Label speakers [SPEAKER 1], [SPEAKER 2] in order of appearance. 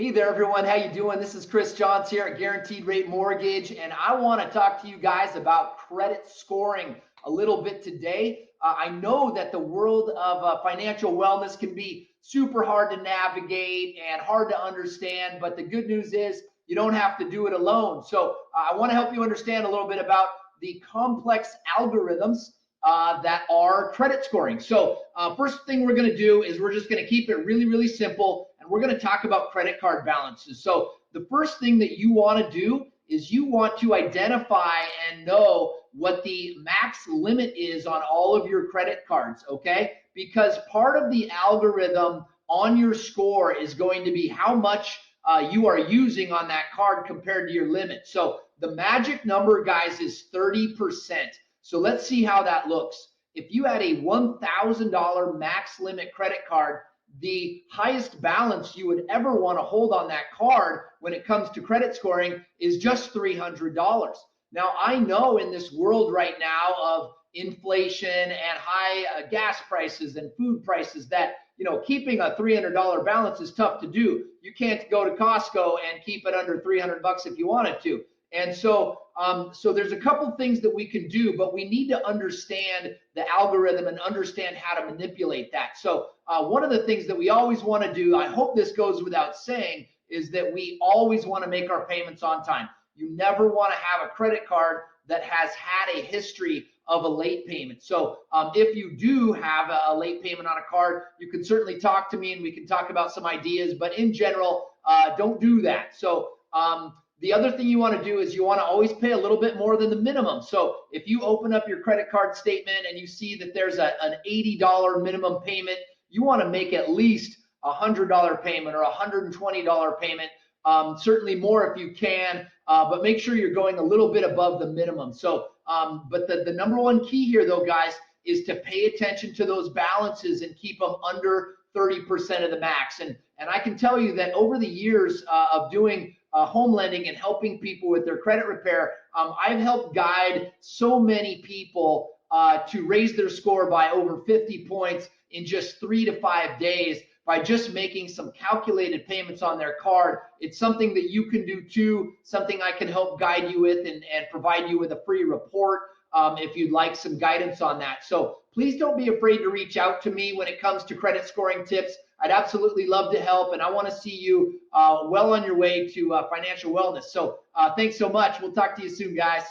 [SPEAKER 1] Hey there, everyone. How you doing? This is Chris Johns here at Guaranteed Rate Mortgage, and I want to talk to you guys about credit scoring a little bit today. I know that the world of financial wellness can be super hard to navigate and hard to understand, but the good news is you don't have to do it alone. So I want to help you understand a little bit about the complex algorithms that are credit scoring. So first thing we're going to do is we're just going to keep it really, really simple, and we're going to talk about credit card balances. So the first thing that you want to do is you want to identify and know what the max limit is on all of your credit cards, okay? Because part of the algorithm on your score is going to be how much you are using on that card compared to your limit. So the magic number, guys, is 30%. So let's see how that looks. If you had a $1,000 max limit credit card, the highest balance you would ever want to hold on that card when it comes to credit scoring is just $300. Now, I know in this world right now of inflation and high gas prices and food prices that, keeping a $300 balance is tough to do. You can't go to Costco and keep it under 300 bucks if you wanted to. And so there's a couple things that we can do, but we need to understand the algorithm and understand how to manipulate that. So one of the things that we always want to do, I hope this goes without saying, is that we always want to make our payments on time. You never want to have a credit card that has had a history of a late payment. So if you do have a late payment on a card, you can certainly talk to me and we can talk about some ideas, but in general, don't do that. So the other thing you want to do is you want to always pay a little bit more than the minimum. So if you open up your credit card statement and you see that there's an $80 minimum payment, you want to make at least a $100 payment or a $120 payment, certainly more if you can, but make sure you're going a little bit above the minimum. So, but the number one key here though, guys, is to pay attention to those balances and keep them under 30% of the max. And I can tell you that over the years of doing home lending and helping people with their credit repair, I've helped guide so many people to raise their score by over 50 points in just 3 to 5 days by just making some calculated payments on their card. It's something that you can do too, something I can help guide you with and provide you with a free report if you'd like some guidance on that. So please don't be afraid to reach out to me when it comes to credit scoring tips. I'd absolutely love to help, and I want to see you well on your way to financial wellness. So thanks so much. We'll talk to you soon, guys.